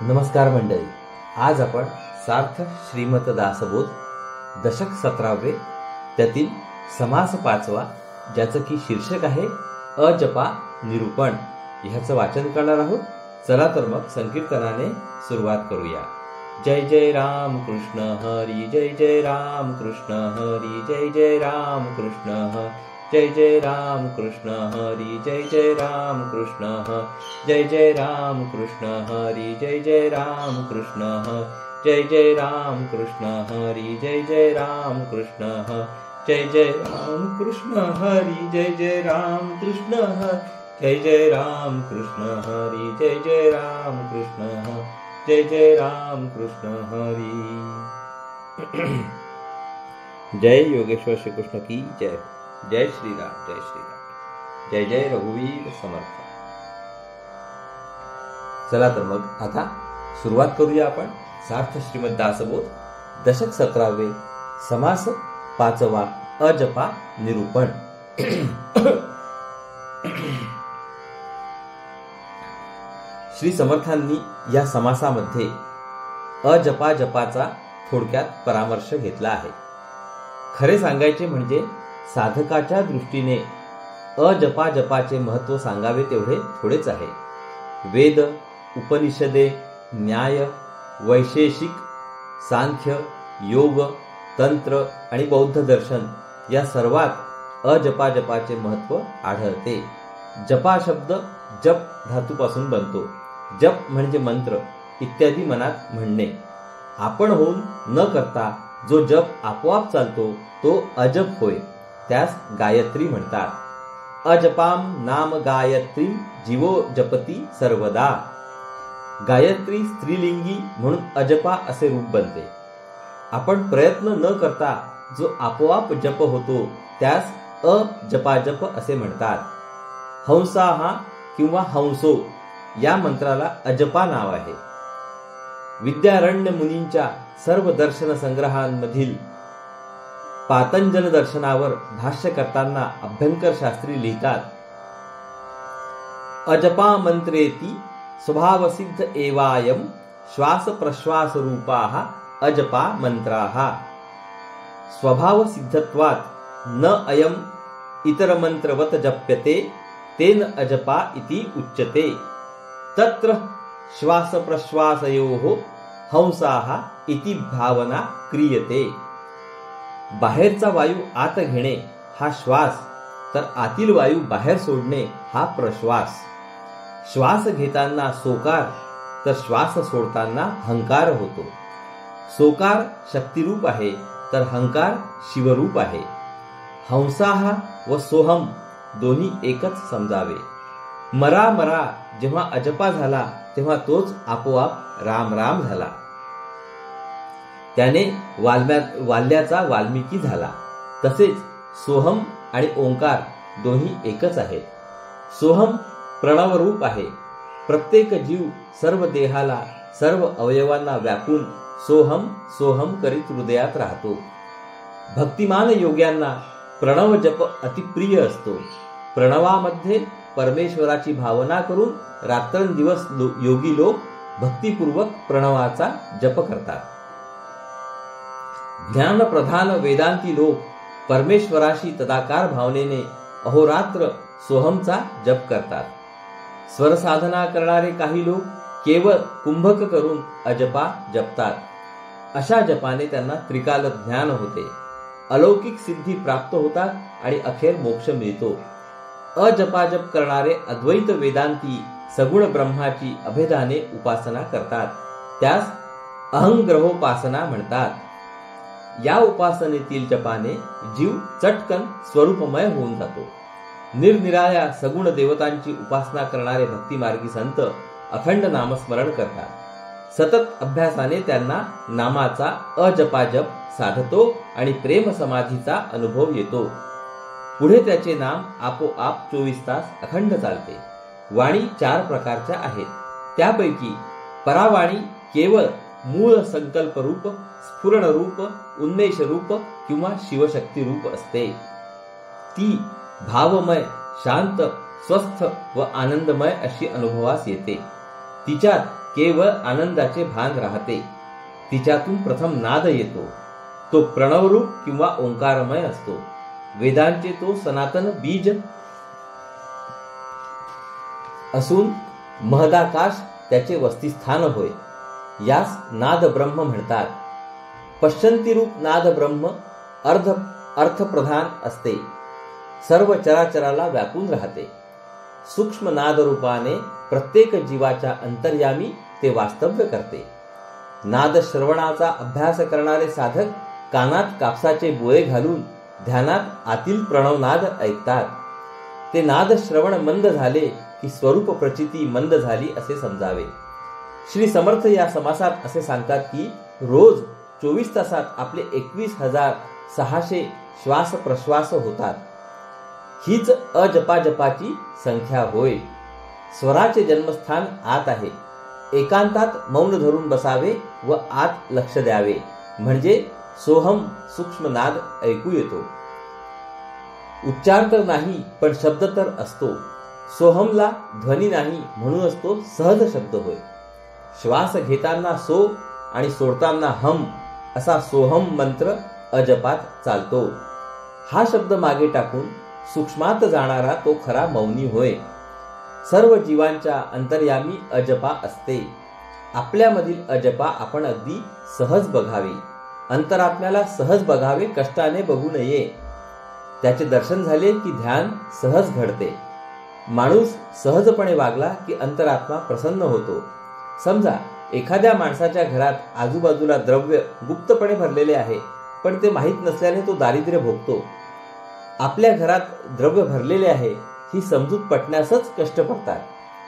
नमस्कार मंडळी, आज आपण सार्थ श्रीमत दासबोध दशक 17वे त्यातील समास 5वा ज्याचं की शीर्षक आहे अजपा निरूपण ह्याचं वाचन करणार आहोत. चला तर मग संकीर्तनाने सुरुवात करूया. जय जय राम कृष्ण हरी, जय जय राम कृष्ण हरी, जय जय राम कृष्ण हरी, जय जय राम कृष्ण हरी, जय जय राम कृष्ण हरी, जय जय राम कृष्ण हरी, जय जय राम कृष्ण हरी, जय जय राम कृष्ण हरी, जय जय राम कृष्ण हरी, जय जय राम कृष्ण हरी, जय जय राम कृष्ण हरी, जय जय राम कृष्ण हरी, जय जय राम कृष्ण हरी, जय जय राम कृष्ण हरी. जय योगेश्वर श्री कृष्ण की जय. जय श्रीराम, जय श्रीराम, जय जय रघुवीर समर्थ. चला तर मग आता सुरुवात करूया आपण सार्थ श्रीमद दासबोध दशक 17वे समास 5वा अजपा निरूपण. श्री समर्थांनी या समासामध्ये अजपा जपाचा थोडक्यात परामर्श घेतला आहे. खरे सांगायचे म्हणजे साधकाच्या दृष्टीने अजपा जपाचे महत्त्व सांगावे तेवढे थोडेच आहे. वेद, उपनिषदे, न्याय, वैशेषिक, सांख्य, योग, तंत्र आणि बौद्ध दर्शन या सर्वात अजपा जपाचे महत्त्व आढळते. जपा शब्द जप धातूपासून बनतो. जप म्हणजे मंत्र इत्यादी मनात म्हणणे. आपण होऊन न करता जो जप आपोआप चालतो तो अजप होय. त्यास गायत्री म्हणतात. अजपाम नाम गायत्री जीवो जपती सर्वदा. गायत्री स्त्रीलिंगी म्हणून अजपा असे रूप बनते. आपण प्रयत्न न करता जो आपोआप जप होतो त्यास अजपाजप असे म्हणतात. हंसाहा किंवा हंसो या मंत्राला अजपा नाव आहे. विद्यारण्य मुनींच्या सर्व दर्शन संग्रहांमधील पातंजल दर्शनावर भाष्य करताना अभ्यंकर शास्त्री लिहितात, अजपा मंत्रेती स्वभावसिद्ध एवायम श्वास प्रश्वास रूपाः अजपा मंत्राः. स्वभाव सिद्धत्वात् न अयम इतर मंत्रवत जप्यते तेन अजपा इति उच्यते. तत्र श्वास प्रश्वासयोः हंसाः इति भावना क्रियते. बाहेरचा वायू आत घेणे हा श्वास तर आतील वायू बाहेर सोडणे हा प्रश्वास. श्वास घेताना सोकार तर श्वास सोडताना हंकार होतो. सोकार शक्तिरूप आहे तर हंकार शिवरूप आहे. हंसाहा व सोहम दोन्ही एकच समजावे. मरा मरा जेव्हा अजपा झाला तेव्हा तोच आपोआप राम राम झाला. त्याने वाल्याचा वाल्मिकी झाला. तसेच सोहम आणि ओंकार दोन्ही एकच आहेत. सोहम प्रणवरूप आहे. प्रत्येक जीव सर्व देहाला सर्व अवयवांना व्यापून सोहम सोहम करीत हृदयात राहतो. भक्तिमान योग्यांना प्रणव जप अतिप्रिय असतो. प्रणवामध्ये परमेश्वराची भावना करून रात्रंदिवस योगी लोक भक्तिपूर्वक प्रणवाचा जप करतात. ज्ञानप्रधान वेदांती लोक परमेश्वराशी तदाकार भावनेने अहोरात्र सोहमचा जप करतात. स्वरसाधना करणारे काही लोक केवळ कुंभक करून अजपा जपतात. अशा जपाने त्यांना त्रिकाल ज्ञान होते, अलौकिक सिद्धी प्राप्त होतात आणि अखेर मोक्ष मिळतो. अजपाजप करणारे अद्वैत वेदांती सगुण ब्रह्माची अभेदाने उपासना करतात. त्यास अहंग्रहोपासना म्हणतात. या उपासनेतील जपाने जीव चटकन स्वरूपमय होऊन जातो. निरनिराळ्या सगुण देवतांची उपासना करणारे भक्तिमार्गी संत अखंड नामस्मरण करतात. सतत अभ्यासाने त्यांना नामाचा अजपाजप साधतो आणि प्रेम समाधीचा अनुभव येतो. पुढे त्याचे नाम आपोआप 24 तास अखंड चालते. वाणी 4 प्रकारच्या आहेत. त्यापैकी परावाणी केवळ मूळ संकल्प रूप, स्फुरण रूप, उन्मेष रूप किंवा शिवशक्ती रूप असते. ती भावमय, शांत, स्वस्थ व आनंदमय अशी अनुभवास येते. तिच्यात केवळ आनंदाचे भान राहते. तिच्यातून प्रथम नाद येतो, तो प्रणवरूप किंवा ओंकारमय असतो. वेदांचे तो सनातन बीज असून महदाकाश त्याचे वस्तिस्थान होय. यास नाद ब्रह्म म्हणतात. पश्चंती रूप नाद ब्रह्म अर्थप्रधान असते, सर्व चराचराला व्यापून राहते. सूक्ष्म नाद रूपाने प्रत्येक जीवाच्या अंतर्यामी ते वास्तव्य करते. नाद श्रवणाचा अभ्यास करणारे साधक कानात कापसाचे बोळे घालून ध्यानात आतील प्रणवनाद ऐकतात. ते नाद श्रवण मंद झाले की स्वरूप प्रचिती मंद झाली असे समजावे. श्री समर्थ या समासात असे सांगतात की रोज 24 तासात आपले 21,600 श्वास प्रश्वास होतात. हीच अजपाजपाची संख्या होय. स्वराचे जन्मस्थान आत आहे. एकांतात मौन धरून बसावे व आत लक्ष द्यावे, म्हणजे सोहम सूक्ष्म नाद ऐकू येतो. उच्चार तर नाही पण शब्द तर असतो. सोहमला ध्वनी नाही म्हणूनच तो सहज शब्द होय. श्वास घेताना सो आणि सोडताना हम असा सोहम मंत्र अजपात चालतो. हा शब्द मागे टाकून सूक्ष्मात जाणारा तो खरा मौनी होय. सर्व जीवांच्या अंतर्यामी अजपा असते. आपल्यामधील अजपा आपण अगदी सहज बघावे. अंतरात्म्याला सहज बघावे, कष्टाने बघू नये. त्याचे दर्शन झाले की ध्यान सहज घडते. माणूस सहजपणे वागला की अंतरात्मा प्रसन्न होतो. समजा एखाद्या माणसाच्या घरात आजूबाजूला द्रव्य गुप्तपणे भरलेले आहे, पण ते माहीत नसल्याने तो दारिद्र्य भोगतो. आपल्या घरात द्रव्य भरलेले आहे ही समजूत पटण्यासच कष्ट पडतात,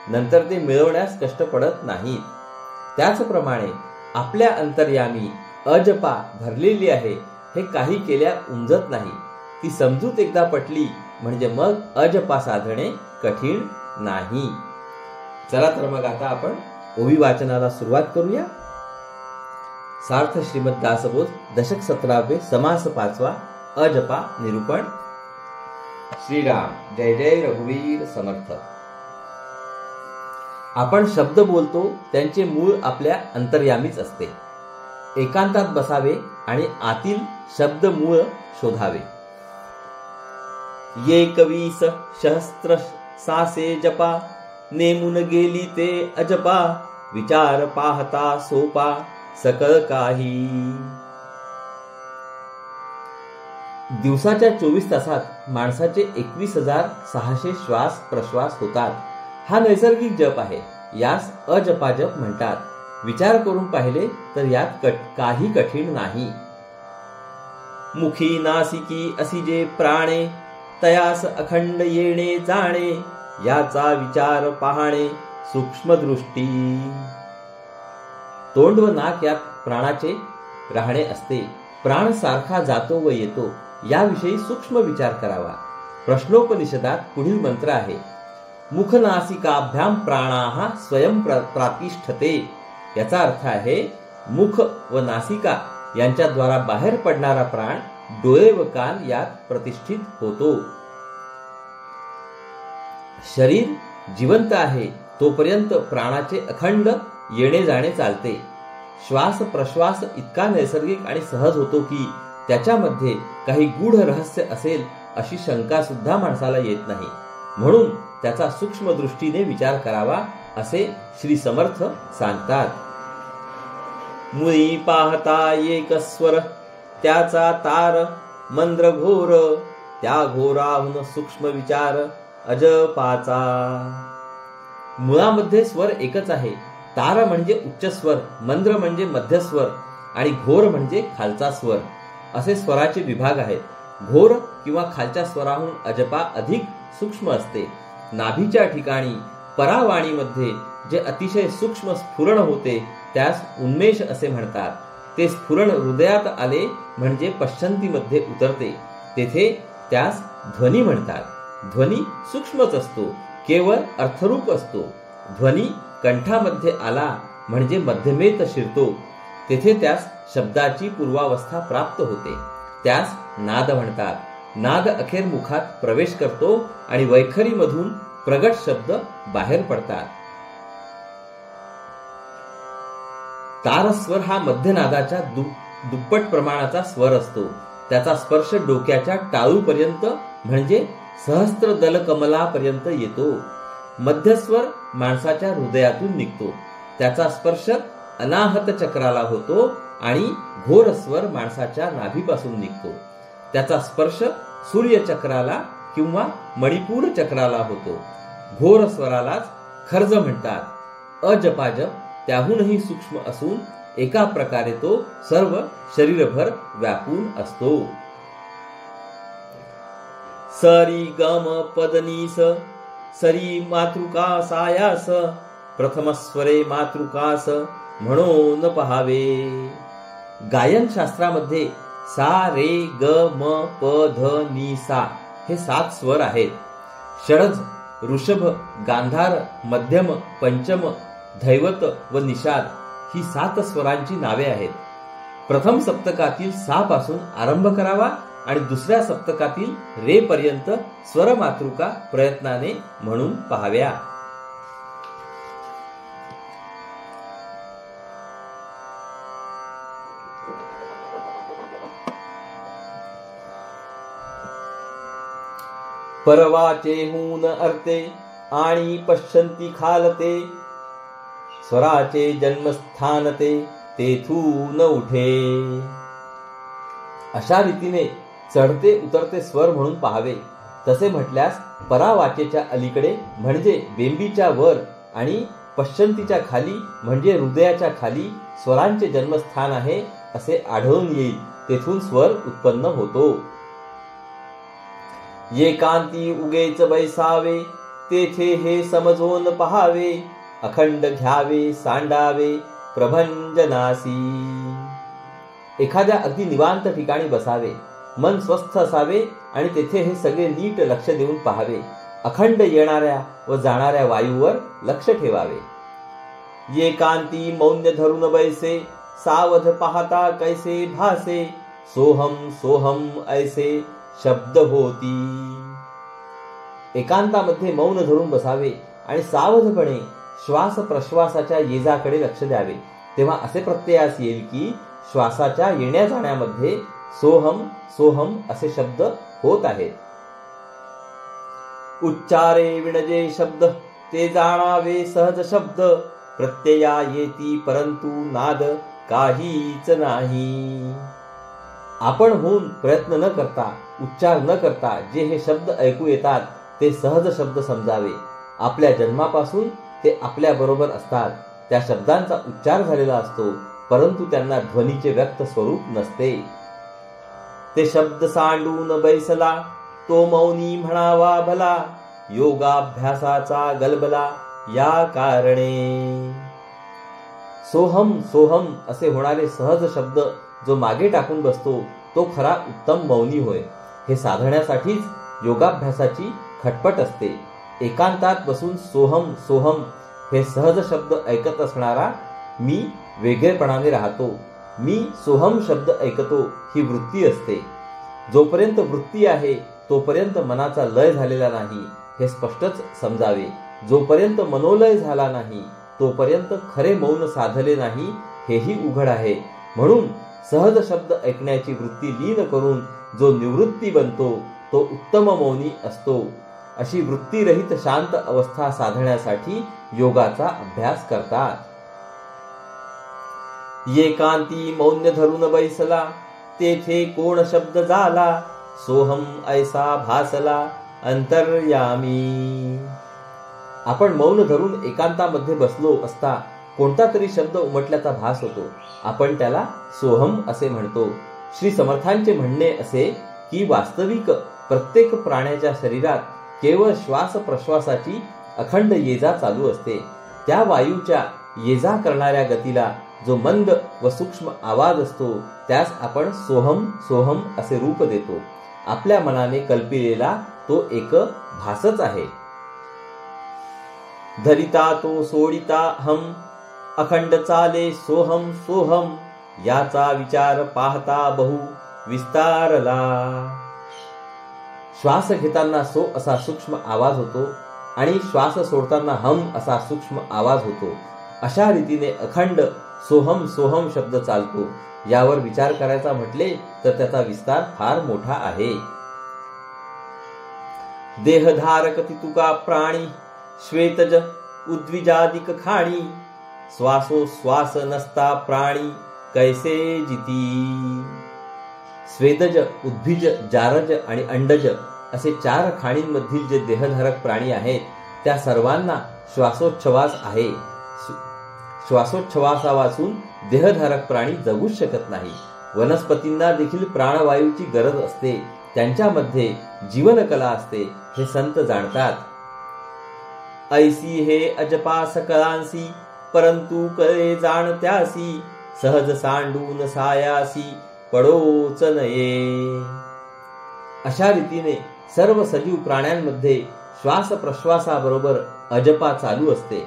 नंतर ते मिळवण्यास कष्ट पडत नाहीत. त्याचप्रमाणे आपल्या अंतर्यामी अजपा भरलेली आहे हे काही केल्या उमजत नाही. ती समजूत एकदा पटली म्हणजे मग अजपा साधणे कठीण नाही. चला तर मग आता आपण ओवी वाचनाला सुरुवात करूया. सार्थ श्रीमद दासबोध दशक 17 समास 5 अजपा निरूपण. श्रीराम जय जय रघुवीर समर्थ. आपण शब्द बोलतो त्यांचे मूळ आपल्या अंतर्यामीच असते. एकांतात बसावे आणि आतील शब्द मूळ शोधावे. 21 सहस्त्र सासे जपा नेमून गेली ते अजपा विचार पाहता सोपा सकळ काही. दिवसाच्या 24 तासात माणसाचे 21,600 श्वास प्रश्वास होतात. हा नैसर्गिक जप आहे. यास अजपाजप म्हणतात. विचार करून पाहिले तर यात काही कठीण नाही. मुखी नासिकी असी जे प्राणे तयास अखंड येणे जाणे याचा विचार पाहणे सूक्ष्म दृष्टी. तोंड व नाक यात प्राणाचे राहणे असते. प्राण सारखा जातो व येतो याविषयी सूक्ष्म विचार करावा. प्रश्नोपनिषदात पुढील मंत्र आहे. मुख नासिकाभ्याम प्राणाः स्वयं प्रातिष्ठते. याचा अर्थ आहे मुख व नासिका यांच्याद्वारा बाहेर पडणारा प्राण डोळे व कान यात प्रतिष्ठित होतो. शरीर जिवंत आहे तोपर्यंत प्राणाचे अखंड येणे जाणे चालते. श्वास प्रश्वास इतका नैसर्गिक आणि सहज होतो की त्याच्यामध्ये काही गूढ रहस्य असेल अशी शंका सुद्धा माणसाला येत नाही. म्हणून त्याचा सूक्ष्म दृष्टीने विचार करावा असे श्री समर्थ सांगतात. मुळी पाहता एक स्वर त्याचा तार मंद्र घोर त्या घोराहून सूक्ष्म विचार अजपाचा. मुळामध्ये स्वर एकच आहे. तार म्हणजे उच्च स्वर, मंद्र म्हणजे मध्यस्वर आणि घोर म्हणजे खालचा स्वर असे स्वराचे विभाग आहेत. घोर किंवा खालच्या स्वराहून अजपा अधिक सूक्ष्म असते. नाभीच्या ठिकाणी परावाणीमध्ये जे अतिशय सूक्ष्म स्फुरण होते त्यास उन्मेष असे म्हणतात. ते स्फुरण हृदयात आले म्हणजे पश्चंतीमध्ये उतरते, तेथे त्यास ध्वनी म्हणतात. ध्वनी सूक्ष्मच असतो, केवळ अर्थरूप असतो. ध्वनी कंठामध्ये आला म्हणजे मध्यमेत शिरतो, तेथे त्यास शब्दाची पूर्वावस्था प्राप्त होते. त्यास नाद म्हणतात. नाद अखेर मुखात प्रवेश करतो आणि वैखरीमधून प्रगट शब्द बाहेर पडतात. तारस्वर हा मध्यनादाच्या दुप्पट प्रमाणाचा स्वर असतो. त्याचा स्पर्श डोक्याच्या टाळूपर्यंत म्हणजे सहस्त्रदल कमलापर्यंत येतो. मध्यस्वर माणसाच्या हृदयातून निघतो. त्याचा स्पर्श अनाहत चक्राला होतो आणि घोर स्वर माणसाच्या नाभीपासून निघतो. त्याचा स्पर्श सूर्यचक्राला किंवा मणिपूर चक्राला होतो. घोर स्वरालाच खर्ज म्हणतात. अजपाजप त्याहूनही सूक्ष्म असून एका प्रकारे तो सर्व शरीरभर व्यापून असतो. सरी गम पदनीस सरी मातृका सायास प्रथमस्वरे मातृकास म्हणून पहावे. गायन शास्त्रामध्ये सा रे ग म प ध नी सा हे 7 स्वर आहेत. षडज, ऋषभ, गांधार, मध्यम, पंचम, धैवत व निषाद ही 7 स्वरांची नावे आहेत. प्रथम सप्तकातील सा पासून आरंभ करावा आणि दुसऱ्या सप्तकातील रे पर्यंत स्वर मातृका प्रयत्नाने म्हणून पहाव्या. परवाचेहून अर्थे आणि पश्यंती खालते स्वराचे जन्मस्थान तेथून उठे. अशा रीतीने चढते उतरते स्वर म्हणून पहावे. तसे म्हटल्यास परावाचेच्या अलीकडे म्हणजे बेंबीच्या वर आणि पश्चंतीच्या खाली म्हणजे हृदयाच्या खाली स्वरांचे जन्मस्थान आहे असे आढळून येईल. तेथून स्वर उत्पन्न होतो. एकांती उगेच बैसावे तेथे हे समजून पहावे. अखंड घ्यावे सांडावे प्रभंजनासी. एखाद्या अगदी निवांत ठिकाणी बसावे. मन स्वस्थ असावे आणि तेथे हे सगळे नीट लक्ष देऊन पहावे. अखंड येणाऱ्या व जाणाऱ्या वायूवर लक्ष ठेवावे. एकांती मौन्य धरून बैसे सावध पाहता कैसे भासे. सोहम सोहम ऐसे शब्द होती. एकांतामध्ये मौन धरून बसावे आणि सावधपणे श्वास प्रश्वासाच्या येजाकडे लक्ष द्यावे. तेव्हा असे प्रत्ययास येईल की श्वासाच्या येण्या जाण्यामध्ये सोहम सोहम असे शब्द होत आहेत. उच्चारे विणजे शब्द ते जाणावे सहज शब्द. प्रत्यया येती परंतु नाद काहीच नाही. आपण होऊन प्रयत्न न करता उच्चार न करता जे हे शब्द ऐकू येतात ते सहज शब्द समजावे. आपल्या जन्मापासून ते आपल्या बरोबर असतात. त्या शब्दांचा उच्चार झालेला असतो परंतु त्यांना ध्वनीचे व्यक्त स्वरूप नसते. ते शब्द सांडून बैसला तो मौनी म्हणावा भला. योगाभ्यासाचा गलबला या कारणे. सोहम सोहम असे होणारे सहज शब्द जो मागे टाकून बसतो तो खरा उत्तम मौनी होय. हे साधण्यासाठीच योगाभ्यासाची खटपट असते. एकांतात बसून सोहम सोहम हे सहज शब्द ऐकत असणारा मी वेगळेपणाने राहतो. मी सोहम शब्द ऐकतो ही वृत्ती असते. जोपर्यंत वृत्ती आहे तोपर्यंत मनाचा लय झालेला नाही हे स्पष्टच समजावे. जोपर्यंत मनोलय झाला नाही तोपर्यंत खरे मौन साधले नाही हेही उघड आहे. म्हणून सहज शब्द ऐकण्याची वृत्ती लीन करून जो निवृत्ती बनतो तो उत्तम मौनी असतो. अशी वृत्तीरहित शांत अवस्था साधण्यासाठी योगाचा अभ्यास करतात. एकांती मौन्य धरून बैसला तेथे कोण शब्द झाला. सोहम ऐसा भासला अंतर्यामी. आपण मौन धरून एकांतामध्ये बसलो असता कोणता तरी शब्द उमटल्याचा भास होतो. आपण त्याला सोहम असे म्हणतो. श्री समर्थांचे म्हणणे असे की वास्तविक प्रत्येक प्राण्याच्या शरीरात केवळ श्वास प्रश्वासाची अखंड येजा चालू असते. त्या वायूच्या येजा करणाऱ्या गतीला जो मंद व सूक्ष्म आवाज असतो त्यास आपण सोहम सोहम असे रूप देतो. आपल्या मनाने कल्पिलेला तो एक भासच आहे. धरिता तो सोडिता हम अखंड चाले सोहम सोहम. याचा विचार पाहता बहु विस्तारला. श्वास घेताना सो असा सूक्ष्म आवाज होतो आणि श्वास सोडताना हम असा सूक्ष्म आवाज होतो. अशा रीतीने अखंड सोहम सोहम शब्द चालतो. यावर विचार करायचा म्हटले तर त्याचा विस्तार फार मोठा आहे. देहधारक तुका प्राणी श्वेतज उद्विजादिक खाणी श्वासोश्वास नसता प्राणी कैसे जिती. स्वेदज, उद्भिज, जारज आणि अंडज असे 4 खाणींमधील जे देहधारक प्राणी आहेत त्या सर्वांना श्वासोच्छवास आहे. श्वासोच्छवासावाचून देहधारक प्राणी जगूच शकत नाही. वनस्पतींना देखील प्राणवायूची गरज असते. त्यांच्यामध्ये जीवनकला असते हे संत जाणतात. ऐसी हे अजपा सकळांसी परंतु कळे जाण त्यासी सहज सांडून सायासी पडोच नये. अशा रीतीने सर्व सजीव प्राण्यांमध्ये श्वास प्रश्वासाबरोबर अजपा चालू असते.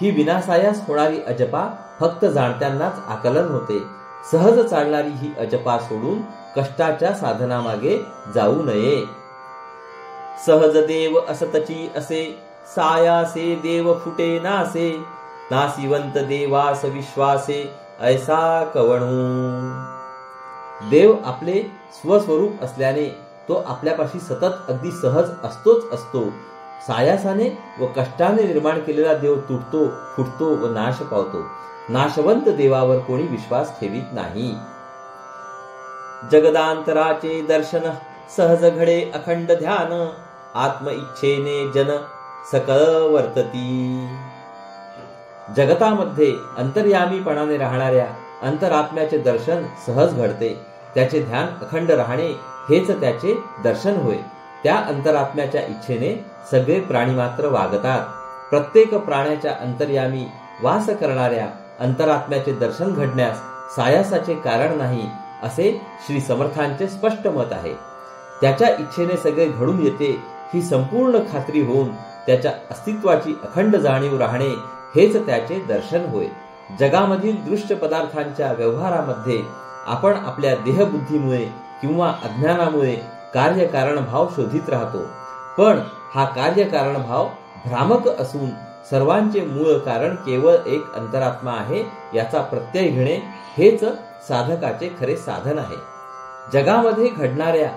ही विनासायास होणारी अजपा फक्त जाणत्यांनाच आकलन होते. सहज चालणारी ही अजपा सोडून कष्टाच्या साधनामागे जाऊ नये. सहज देव असतची असे सायासे देव फुटे नासे नासिवंत देवास विश्वासे ऐसा कवणू. देव आपले स्वस्वरूप असल्याने तो आपल्यापाशी सतत अगदी सहज असतोच असतो. सायासाने व कष्टाने निर्माण केलेला देव तुटतो, फुटतो व नाश पावतो. नाशवंत देवावर कोणी विश्वास ठेवीत नाही. जगदांतराचे दर्शन सहज घडे अखंड ध्यान आत्म इच्छेने जन सकळ वर्तती. जगतामध्ये अंतर्यामीपणाने राहणाऱ्या अंतरात्म्याचे दर्शन सहज घडते. त्याचे ध्यान अखंड राहणे हेच त्याचे दर्शन होय. त्या अंतरात्म्याच्या इच्छेने सगळे प्राणी मात्र वागतात. प्रत्येक प्राण्याच्या अंतर्यामी वास करणाऱ्या अंतरात्म्याचे दर्शन घडण्यास सायासाचे कारण नाही असे श्री समर्थांचे स्पष्ट मत आहे. त्याच्या इच्छेने सगळे घडून येते ही संपूर्ण खात्री होऊन त्याच्या अस्तित्वाची अखंड जाणीव राहणे हेच त्याचे दर्शन होय. जगामधील दृश्य पदार्थांच्या व्यवहारामध्ये आपण आपल्या देहबुद्धीमुळे किंवा अज्ञानामुळे कार्यकारण भाव शोधित राहतो. पण हा कार्यकारण भाव भ्रामक असून सर्वांचे मूळ कारण केवळ एक अंतरात्मा आहे याचा प्रत्यय घेणे हेच साधकाचे खरे साधन आहे. जगामध्ये घडणाऱ्या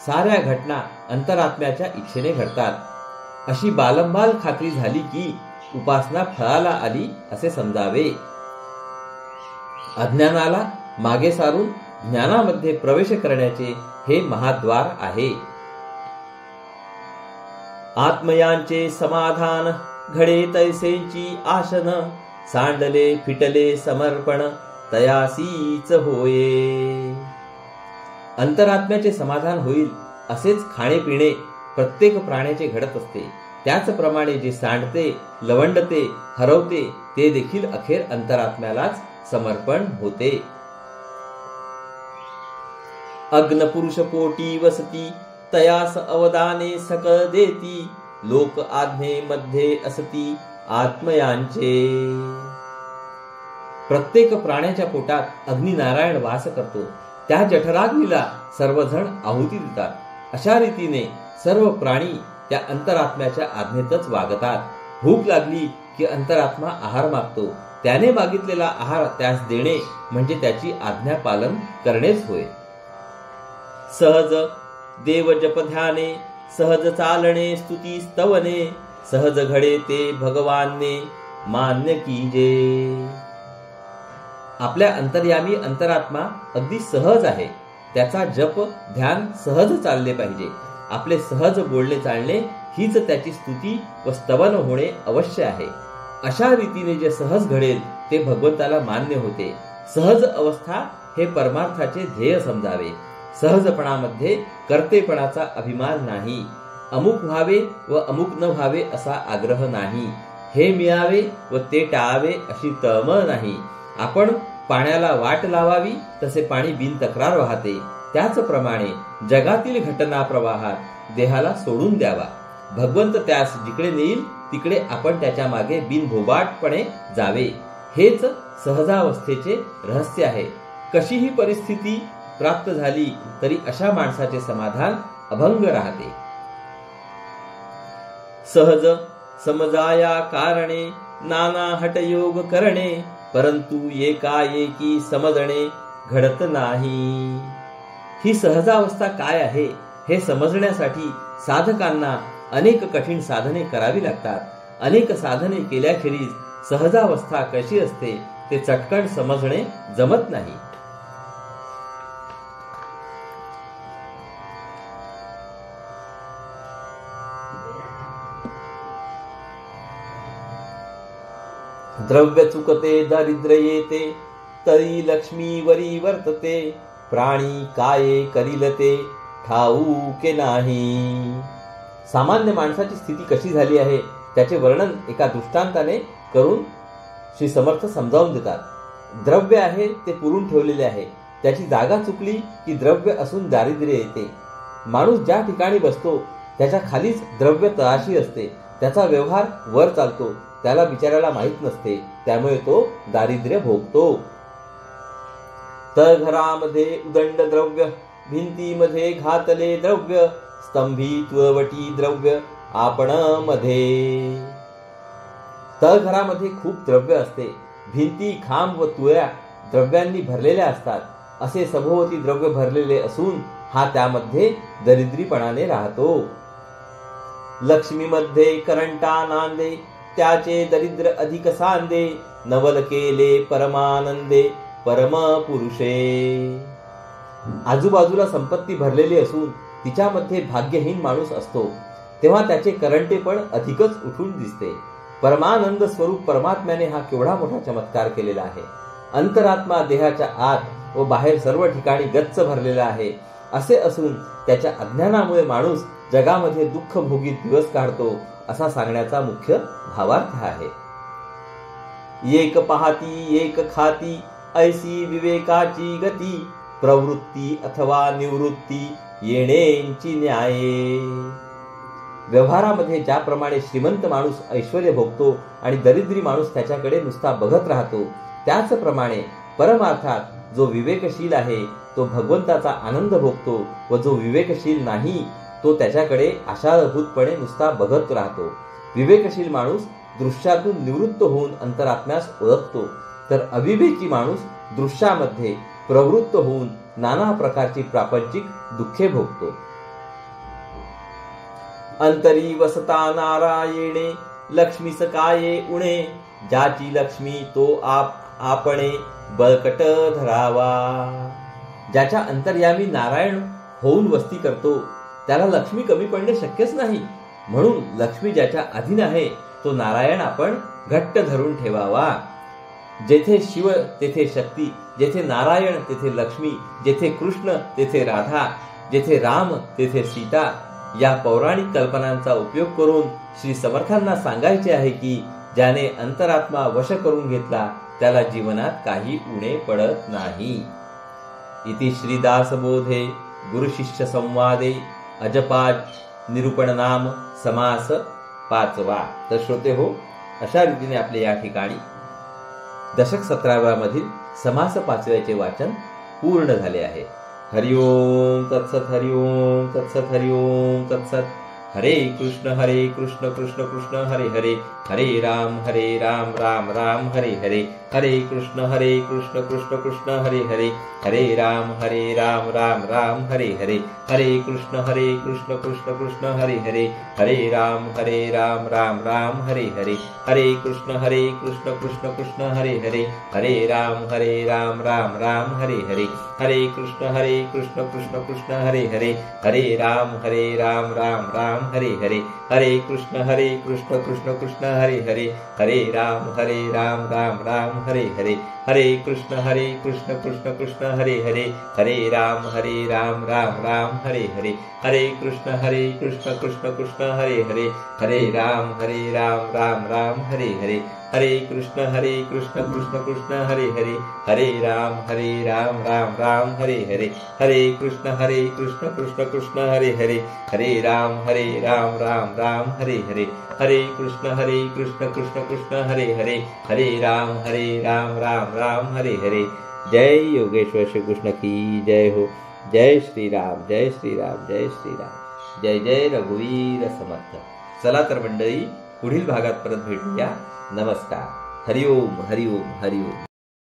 साऱ्या घटना अंतरात्म्याच्या इच्छेने घडतात अशी बालंबाल खात्री झाली की उपासना फळाला आली असे समजावे. अज्ञानाला मागे सारून ज्ञानामध्ये प्रवेश करण्याचे हे महाद्वार आहे. आत्मयांचे समाधान घडे तैसेची आशन सांडले फिटले समर्पण तयासीच होये. अंतरात्म्याचे समाधान होईल असेच खाणेपिणे प्रत्येक प्राण्याचे घडत असते. त्याचप्रमाणे जे सांडते, लवंडते, हरवते ते देखील अखेर अंतरात्म्यालाच समर्पण होते. अग्न पुरुष पोटी वसती तयास अवदाने सकळ देती लोक आज्ञे मध्ये असती आत्मयांचे. प्रत्येक प्राण्याच्या पोटात अग्निनारायण वास करतो. त्या जठराग्नीला सर्वजण आहुती देतात. अशा रीतीने सर्व प्राणी त्या अंतरात्म्याच्या आज्ञेतच वागतात. भूक लागली की अंतरात्मा आहार मागतो. त्याने मागितलेला आहार त्यास देणे म्हणजे त्याची आज्ञा पालन करणेच होय. सहज देव जप ध्याने सहज चालणे स्तुती स्तवने सहज घडे ते भगवानने मान्य कीजे. आपल्या अंतर्यामी अंतरात्मा अगदी सहज आहे. त्याचा जप ध्यान सहज चालले पाहिजे. आपले सहज बोलणे चालणे हीच त्याची स्तुती व स्तवन होणे अवश्य आहे. अशा रीतीने जे सहज घडेल ते भगवंताला मान्य होते. सहज अवस्था हे परमार्थाचे ध्येय समजावे. सहजपणामध्ये कर्तेपणाचा अभिमान नाही. अमुक व्हावे व अमुक न व्हावे असा आग्रह नाही. हे मिळावे व ते टाळावे अशी तळमळ नाही. आपण पाण्याला वाट लावावी तसे पाणी बिनतक्रार वाहते. त्याचप्रमाणे जगातील घटना प्रवाहात देहाला सोडून द्यावा. भगवंत त्यास जिकडे नेईल तिकडे आपण त्याच्या मागे बिनभोबाटपणे जावे. हेच सहजावस्थेचे रहस्य आहे. कशीही परिस्थिती प्राप्त झाली तरी अशा माणसाचे समाधान अभंग राहते. सहज समजाया कारणे नाना हटयोग करणे परंतु एकाएकी समजणे घडत नाही. ही सहजावस्था काय आहे हे समजण्यासाठी साधकांना अनेक कठीण साधने करावी लागतात. अनेक साधने केल्याखेरीज सहजावस्था कशी असते ते चटकन समजणे जमत नाही. द्रव्य चुकते दारिद्र्य येते, तरी लक्ष्मी वरी वर्तते. प्राणी काये करीलते ठाऊके नाही. सामान्य माणसाची स्थिती कशी झाली आहे त्याचे वर्णन एका दृष्टांताने करून श्री समर्थ समजावून देतात. द्रव्य आहे ते पुरून ठेवलेले आहे, त्याची जागा चुकली की द्रव्य असून दारिद्र्य येते. माणूस ज्या ठिकाणी बसतो त्याच्या खालीच द्रव्य तळाशी असते. त्याचा व्यवहार वर चालतो, त्याला बिचाऱ्याला माहीत नसते, त्यामुळे तो दारिद्र्य भोगतो. तळघरामध्ये उदंड द्रव्य, भिंतीमध्ये घातले द्रव्य, स्तंभित्ववटी द्रव्य आपण मध्ये. तळघरामध्ये खूप द्रव्य असते, भिंती खांब व तुळ्या द्रव्यांनी भरलेल्या असतात. असे सभोवती द्रव्य भरलेले असून हा त्यामध्ये दरिद्रीपणाने राहतो. लक्ष्मीमध्ये करंटा नांदे, त्याचे दरिद्र अधिक सांदे. नवल केले परमानंदे, परम पुरुषे. आजूबाजूला संपत्ती भरलेली असून तिच्यामध्ये भाग्यहीन माणूस असतो तेव्हा त्याचे करंटे पण अधिकच उठून दिसते. परमानंद स्वरूप परमात्म्याने हा केवढा मोठा चमत्कार केलेला आहे. अंतरात्मा देहाच्या आत व बाहेर सर्व ठिकाणी गच्च भरलेला आहे. असे असून त्याच्या अज्ञानामुळे माणूस जगामध्ये दुःख भोगीत दिवस काढतो असा सांगण्याचा मुख्य भावार्थ आहे. एक पाहती एक खाती, ऐसी विवेकाची गती. प्रवृत्ती अथवा निवृत्ती, येणेंची न्याये. व्यवहारामध्ये ज्याप्रमाणे श्रीमंत माणूस ऐश्वर्य भोगतो आणि दरिद्री माणूस त्याच्याकडे नुसता बघत राहतो, त्याचप्रमाणे परमार्थात जो विवेकशील आहे तो भगवंताचा आनंद भोगतो व जो विवेकशील नाही तो त्याच्याकडे आशाभूतपणे नुसता बघत राहतो. विवेकशील माणूस दृश्यातून निवृत्त होऊन अंतरात्म्यास ओळखतो, तर अविवेकी माणूस दृश्यामध्ये प्रवृत्त होऊन नाना प्रकारची प्रापंचिक दुःखे भोगतो. अंतरी वसता नारायणे, लक्ष्मीस काये उणे. ज्याची लक्ष्मी तो आपणे, बळकट धरावा. ज्याच्या अंतर्यामी नारायण होऊन वस्ती करतो त्याला लक्ष्मी कमी पडणे शक्यच नाही. म्हणून लक्ष्मी ज्याच्या अधीन आहे तो नारायण आपण घट्ट धरून ठेवावा. जेथे शिव तेथे शक्ती, जेथे नारायण तेथे लक्ष्मी, जेथे कृष्ण तेथे राधा, जेथे राम तेथे सीता. या पौराणिक कल्पनांचा उपयोग करून श्री समर्थांना सांगायचे आहे की ज्याने अंतरात्मा वश करून घेतला त्याला जीवनात काही उणे पडत नाही. इति श्रीदासबोधे गुरुशिष्य संवादे अजपाज निरूपण नाम समास 5वा. तर श्रोते हो, अशा रीतीने आपले या ठिकाणी दशक 17व्या मधील समास 5व्याचे वाचन पूर्ण झाले आहे. हरिओम तत्सत, हरिओम तत्सत, हरिओम तत्सत. हरे कृष्ण कृष्ण कृष्ण हरे हरे, हरे राम राम राम हरे हरे. हरे कृष्ण कृष्ण कृष्ण हरे हरे, हरे राम राम राम हरे हरे. हरे कृष्ण कृष्ण कृष्ण हरे हरे, हरे राम राम राम हरे हरे. हरे कृष्ण कृष्ण कृष्ण हरे हरे, हरे राम राम राम हरे हरे. हरे कृष्ण कृष्ण कृष्ण हरे हरे, हरे राम राम राम हरे हरे. हरे कृष्ण कृष्ण कृष्ण हरे हरे, हरे राम राम राम हरे हरे. हरे कृष्ण कृष्ण कृष्ण हरे हरे, हरे राम राम राम हरे हरे. हरे कृष्ण कृष्ण कृष्ण हरे हरे, हरे राम राम राम हरे हरे. हरे कृष्ण कृष्ण कृष्ण हरे हरे, हरे राम राम राम हरे हरे. हरे कृष्ण कृष्ण कृष्ण हरे हरे, हरे राम राम राम हरे हरे. हरे कृष्ण कृष्ण कृष्ण हरे हरे, हरे राम राम राम हरे हरे. जय योगेश्वर श्री कृष्ण की जय हो. जय श्री राम, जय श्री राम, जय श्री राम. जय जय रघुवीर समर्थ. चला तर मंडळी, पुढील भागात परत भेटूया. नमस्कार. हरिओम हरिओम हरिओम.